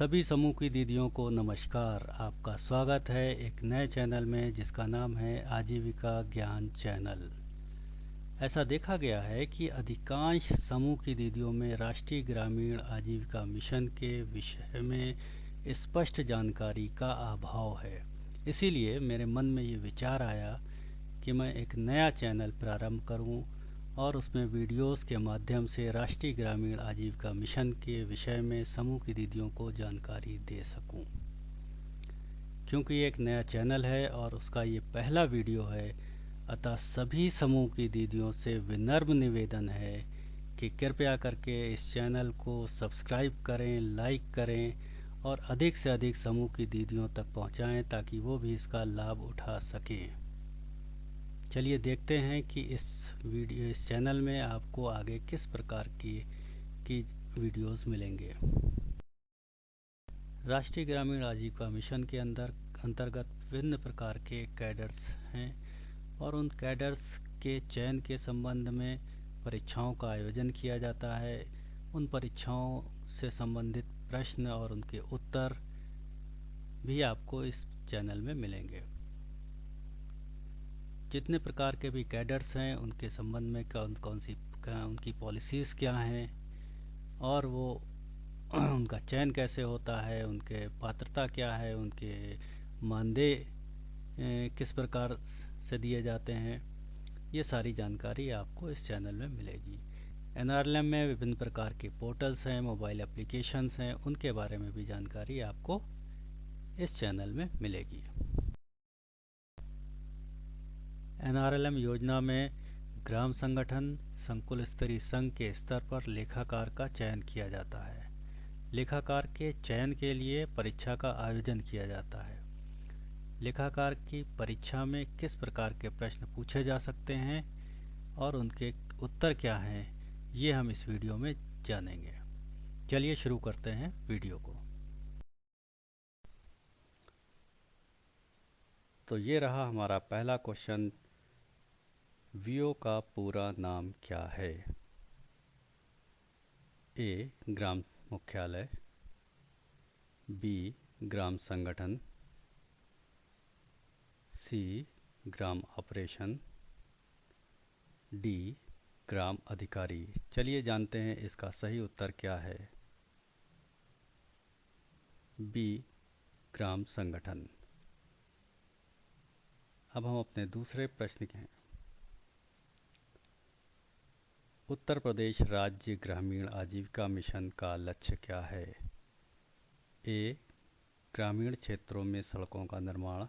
सभी समूह की दीदियों को नमस्कार। आपका स्वागत है एक नए चैनल में जिसका नाम है आजीविका ज्ञान चैनल। ऐसा देखा गया है कि अधिकांश समूह की दीदियों में राष्ट्रीय ग्रामीण आजीविका मिशन के विषय में स्पष्ट जानकारी का अभाव है। इसीलिए मेरे मन में ये विचार आया कि मैं एक नया चैनल प्रारंभ करूं और उसमें वीडियोस के माध्यम से राष्ट्रीय ग्रामीण आजीविका मिशन के विषय में समूह की दीदियों को जानकारी दे सकूं। क्योंकि ये एक नया चैनल है और उसका ये पहला वीडियो है, अतः सभी समूह की दीदियों से विनम्र निवेदन है कि कृपया करके इस चैनल को सब्सक्राइब करें, लाइक करें और अधिक से अधिक समूह की दीदियों तक पहुंचाएं ताकि वो भी इसका लाभ उठा सकें। चलिए देखते हैं कि इस चैनल में आपको आगे किस प्रकार की वीडियोस मिलेंगे। राष्ट्रीय ग्रामीण आजीविका मिशन के अंतर्गत विभिन्न प्रकार के कैडर्स हैं और उन कैडर्स के चयन के संबंध में परीक्षाओं का आयोजन किया जाता है। उन परीक्षाओं से संबंधित प्रश्न और उनके उत्तर भी आपको इस चैनल में मिलेंगे। जितने प्रकार के भी कैडर्स हैं उनके संबंध में कौन सी उनकी पॉलिसीज़ क्या हैं और वो उनका चयन कैसे होता है, उनके पात्रता क्या है, उनके मानदेय किस प्रकार से दिए जाते हैं, ये सारी जानकारी आपको इस चैनल में मिलेगी। एनआरएलएम में विभिन्न प्रकार के पोर्टल्स हैं, मोबाइल एप्लीकेशंस हैं, उनके बारे में भी जानकारी आपको इस चैनल में मिलेगी। एनआरएलएम योजना में ग्राम संगठन संकुल स्तरीय संघ के स्तर पर लेखाकार का चयन किया जाता है। लेखाकार के चयन के लिए परीक्षा का आयोजन किया जाता है। लेखाकार की परीक्षा में किस प्रकार के प्रश्न पूछे जा सकते हैं और उनके उत्तर क्या हैं, ये हम इस वीडियो में जानेंगे। चलिए शुरू करते हैं वीडियो को। तो ये रहा हमारा पहला क्वेश्चन। वीओ का पूरा नाम क्या है? ए ग्राम मुख्यालय, बी ग्राम संगठन, सी ग्राम ऑपरेशन, डी ग्राम अधिकारी। चलिए जानते हैं इसका सही उत्तर क्या है। बी ग्राम संगठन। अब हम अपने दूसरे प्रश्न के हैं। उत्तर प्रदेश राज्य ग्रामीण आजीविका मिशन का लक्ष्य क्या है? ए ग्रामीण क्षेत्रों में सड़कों का निर्माण,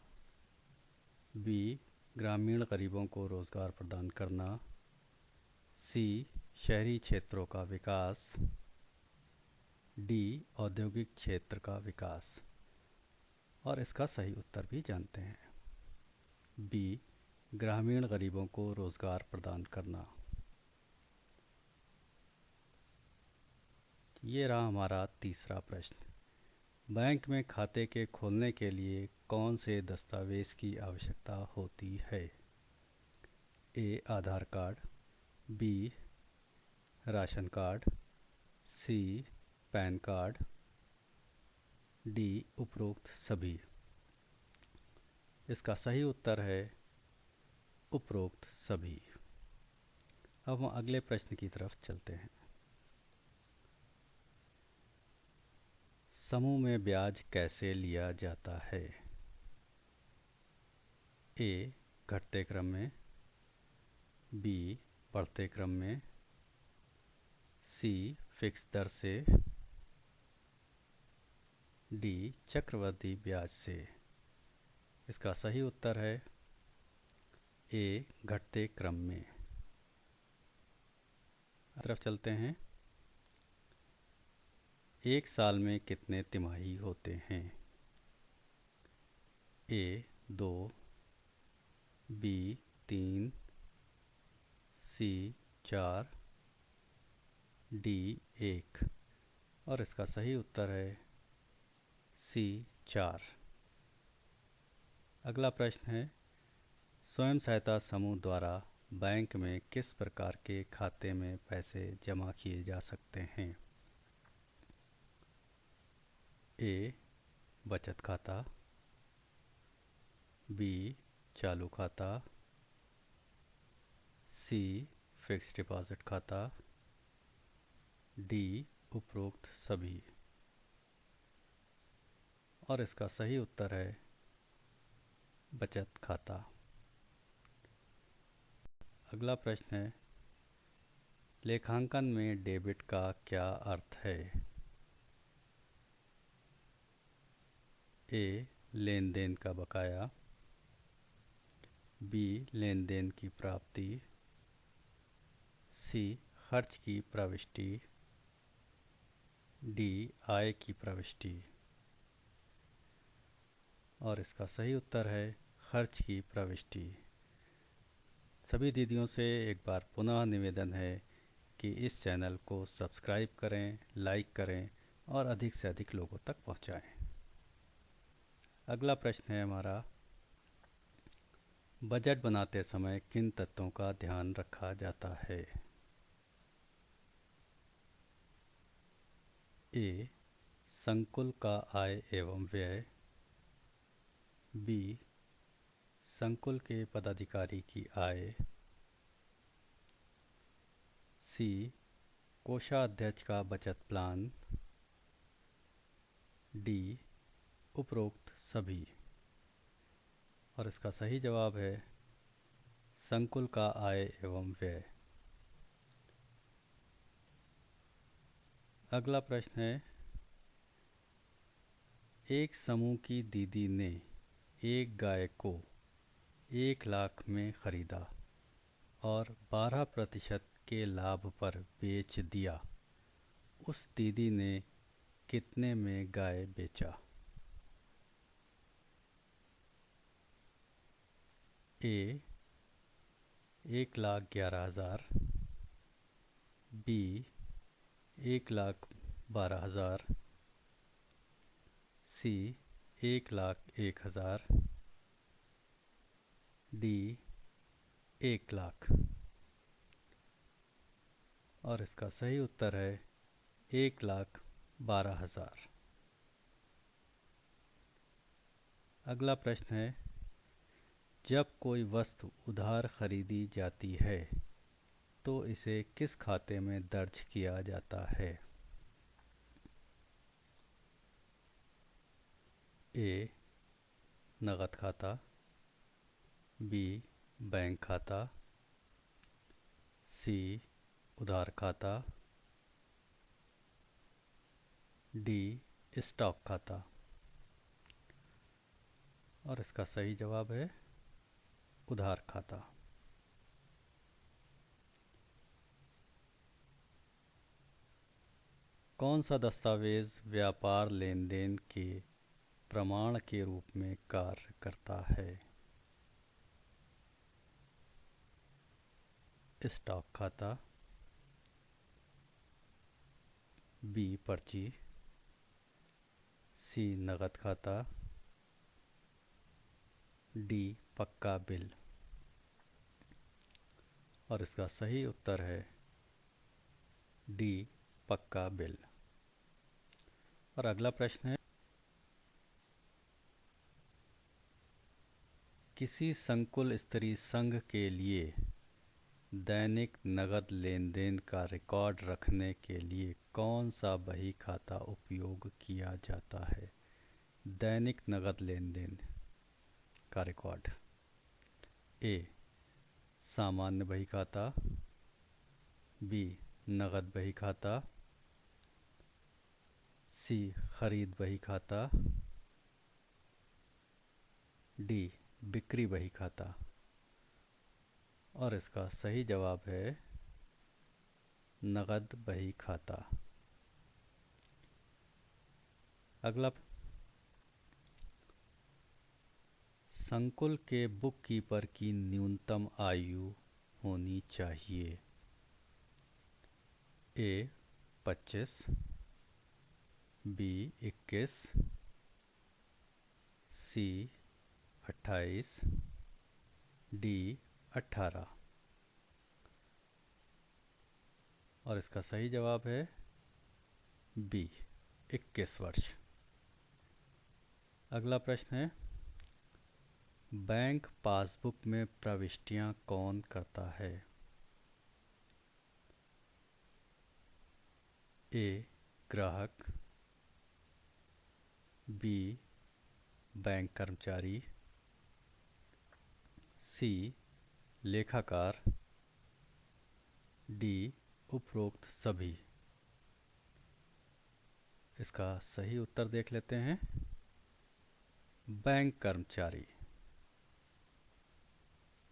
बी ग्रामीण गरीबों को रोजगार प्रदान करना, सी शहरी क्षेत्रों का विकास, डी औद्योगिक क्षेत्र का विकास। और इसका सही उत्तर भी जानते हैं। बी ग्रामीण गरीबों को रोजगार प्रदान करना। ये रहा हमारा तीसरा प्रश्न। बैंक में खाते के खोलने के लिए कौन से दस्तावेज़ की आवश्यकता होती है? ए आधार कार्ड, बी राशन कार्ड, सी पैन कार्ड, डी उपरोक्त सभी। इसका सही उत्तर है उपरोक्त सभी। अब हम अगले प्रश्न की तरफ चलते हैं। समूह में ब्याज कैसे लिया जाता है? ए घटते क्रम में, बी बढ़ते क्रम में, सी फिक्स दर से, डी चक्रवृद्धि ब्याज से। इसका सही उत्तर है ए घटते क्रम में। तरफ चलते हैं। एक साल में कितने तिमाही होते हैं? ए 2, बी 3, सी 4, डी 1। और इसका सही उत्तर है सी 4। अगला प्रश्न है, स्वयं सहायता समूह द्वारा बैंक में किस प्रकार के खाते में पैसे जमा किए जा सकते हैं? ए बचत खाता, बी चालू खाता, सी फिक्स्ड डिपॉजिट खाता, डी उपरोक्त सभी। और इसका सही उत्तर है बचत खाता। अगला प्रश्न है, लेखांकन में डेबिट का क्या अर्थ है? ए लेन देन का बकाया, बी लेन देन की प्राप्ति, सी खर्च की प्रविष्टि, डी आय की प्रविष्टि। और इसका सही उत्तर है खर्च की प्रविष्टि। सभी दीदियों से एक बार पुनः निवेदन है कि इस चैनल को सब्सक्राइब करें, लाइक करें और अधिक से अधिक लोगों तक पहुंचाएं। अगला प्रश्न है हमारा, बजट बनाते समय किन तत्वों का ध्यान रखा जाता है? ए संकुल का आय एवं व्यय, बी संकुल के पदाधिकारी की आय, सी कोषाध्यक्ष का बचत प्लान, डी उपरोक्त सभी। और इसका सही जवाब है संकुल का आय एवं व्यय। अगला प्रश्न है, एक समूह की दीदी ने एक गाय को 1 लाख में खरीदा और 12% के लाभ पर बेच दिया। उस दीदी ने कितने में गाय बेचा? ए 1,11,000, बी 1,12,000, सी 1,01,000, डी 1 लाख। और इसका सही उत्तर है 1,12,000। अगला प्रश्न है, जब कोई वस्तु उधार खरीदी जाती है तो इसे किस खाते में दर्ज किया जाता है? ए नगद खाता, बी बैंक खाता, सी उधार खाता, डी स्टॉक खाता। और इसका सही जवाब है उधार खाता। कौन सा दस्तावेज़ व्यापार लेन देन के प्रमाण के रूप में कार्य करता है? स्टॉक खाता, बी पर्ची, सी नगद खाता, डी पक्का बिल। और इसका सही उत्तर है डी पक्का बिल। और अगला प्रश्न है, किसी संकुल स्तरीय संघ के लिए दैनिक नगद लेन देन का रिकॉर्ड रखने के लिए कौन सा बही खाता उपयोग किया जाता है? दैनिक नगद लेन देन का रिकॉर्ड। ए सामान्य बही खाता, बी नगद बही खाता, सी खरीद बही खाता, डी बिक्री बही खाता। और इसका सही जवाब है नगद बही खाता। अगला, संकुल के बुक कीपर की न्यूनतम आयु होनी चाहिए? ए 25, बी 21, सी 28, डी 18। और इसका सही जवाब है बी 21 वर्ष। अगला प्रश्न है, बैंक पासबुक में प्रविष्टियां कौन करता है? ए ग्राहक, बी बैंक कर्मचारी, सी लेखाकार, डी उपरोक्त सभी। इसका सही उत्तर देख लेते हैं, बैंक कर्मचारी।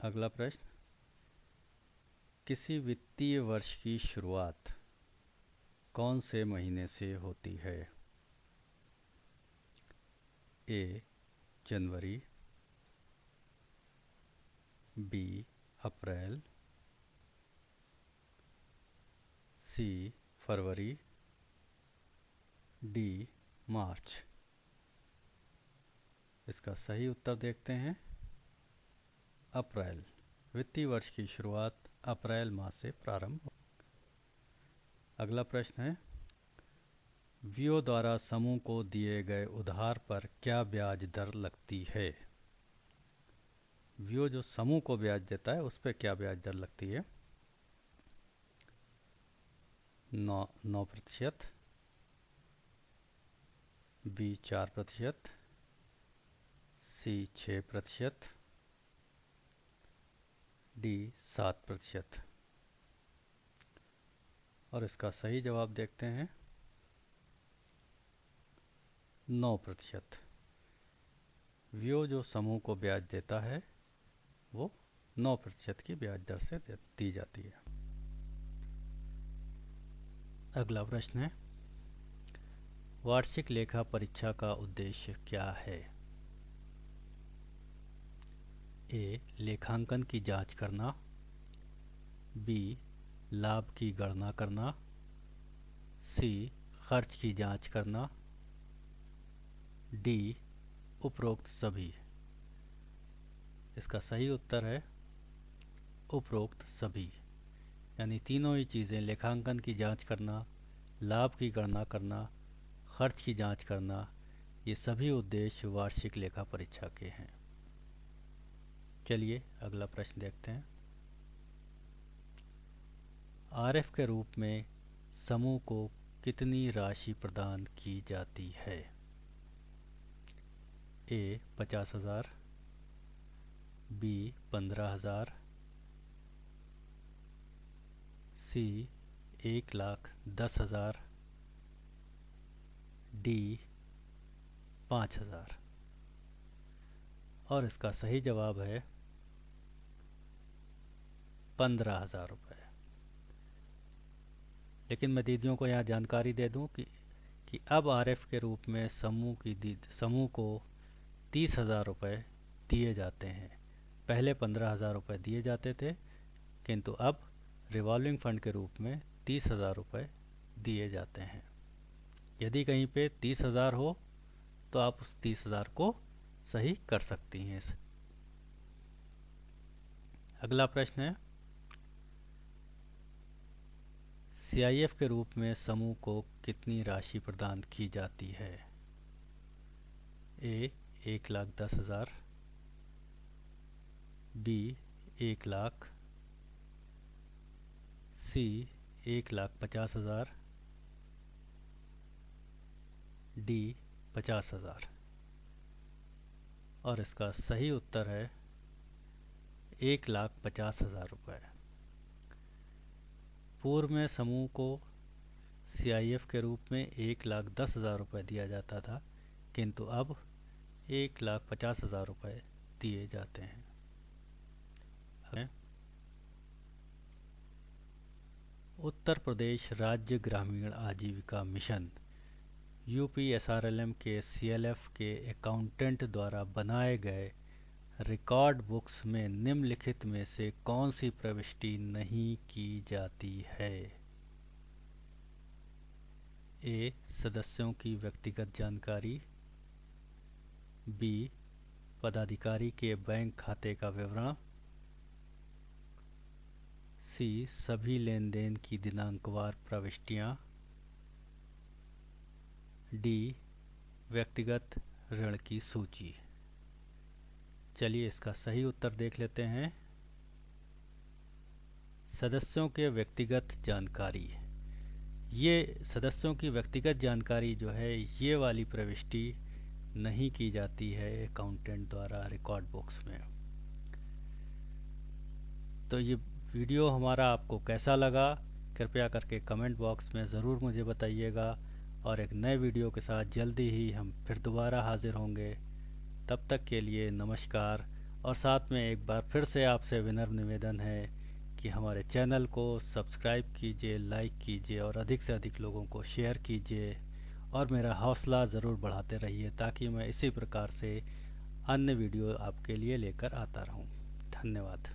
अगला प्रश्न, किसी वित्तीय वर्ष की शुरुआत कौन से महीने से होती है? ए जनवरी, बी अप्रैल, सी फरवरी, डी मार्च। इसका सही उत्तर देखते हैं, अप्रैल। वित्तीय वर्ष की शुरुआत अप्रैल माह से प्रारंभ हो। अगला प्रश्न है, वियो द्वारा समूह को दिए गए उधार पर क्या ब्याज दर लगती है? वियो जो समूह को ब्याज देता है उस पर क्या ब्याज दर लगती है? 9%, बी 4%, सी 6%, डी 7%। और इसका सही जवाब देखते हैं, 9%। वियो जो समूह को ब्याज देता है वो 9% की ब्याज दर से दी जाती है। अगला प्रश्न है, वार्षिक लेखा परीक्षा का उद्देश्य क्या है? ए लेखांकन की जांच करना, बी लाभ की गणना करना, सी खर्च की जांच करना, डी उपरोक्त सभी। इसका सही उत्तर है उपरोक्त सभी, यानी तीनों ही चीज़ें, लेखांकन की जांच करना, लाभ की गणना करना, खर्च की जांच करना, ये सभी उद्देश्य वार्षिक लेखा परीक्षा के हैं। चलिए अगला प्रश्न देखते हैं, आरएफ के रूप में समूह को कितनी राशि प्रदान की जाती है? ए 50,000, बी 15,000, सी 1,10,000, डी 5,000। और इसका सही जवाब है 15,000 रुपये। लेकिन मैं दीदियों को यहाँ जानकारी दे दूँ कि अब आरएफ के रूप में समूह को 30,000 रुपये दिए जाते हैं। पहले 15,000 रुपये दिए जाते थे, किंतु अब रिवॉल्विंग फंड के रूप में 30,000 रुपये दिए जाते हैं। यदि कहीं पे 30,000 हो तो आप उस 30,000 को सही कर सकती हैं। अगला प्रश्न है, सीआईएफ के रूप में समूह को कितनी राशि प्रदान की जाती है? ए 1,10,000, बी 1,00,000, सी 1,50,000, डी 50,000। और इसका सही उत्तर है 1,50,000 रुपये। पूर्व में समूह को सीआईएफ के रूप में 1,10,000 रुपये दिया जाता था, किंतु अब 1,50,000 रुपये दिए जाते हैं। उत्तर प्रदेश राज्य ग्रामीण आजीविका मिशन यूपीएसआरएलएम के सीएलएफ के अकाउंटेंट द्वारा बनाए गए रिकॉर्ड बुक्स में निम्नलिखित में से कौन सी प्रविष्टि नहीं की जाती है? ए सदस्यों की व्यक्तिगत जानकारी, बी पदाधिकारी के बैंक खाते का विवरण, सी सभी लेन देन की दिनांकवार प्रविष्टियाँ, डी व्यक्तिगत ऋण की सूची। चलिए इसका सही उत्तर देख लेते हैं। सदस्यों के व्यक्तिगत जानकारी। ये सदस्यों की व्यक्तिगत जानकारी जो है ये वाली प्रविष्टि नहीं की जाती है अकाउंटेंट द्वारा रिकॉर्ड बुक्स में। तो ये वीडियो हमारा आपको कैसा लगा कृपया करके कमेंट बॉक्स में ज़रूर मुझे बताइएगा, और एक नए वीडियो के साथ जल्दी ही हम फिर दोबारा हाजिर होंगे। तब तक के लिए नमस्कार। और साथ में एक बार फिर से आपसे विनम्र निवेदन है कि हमारे चैनल को सब्सक्राइब कीजिए, लाइक कीजिए और अधिक से अधिक लोगों को शेयर कीजिए, और मेरा हौसला ज़रूर बढ़ाते रहिए ताकि मैं इसी प्रकार से अन्य वीडियो आपके लिए लेकर आता रहूं। धन्यवाद।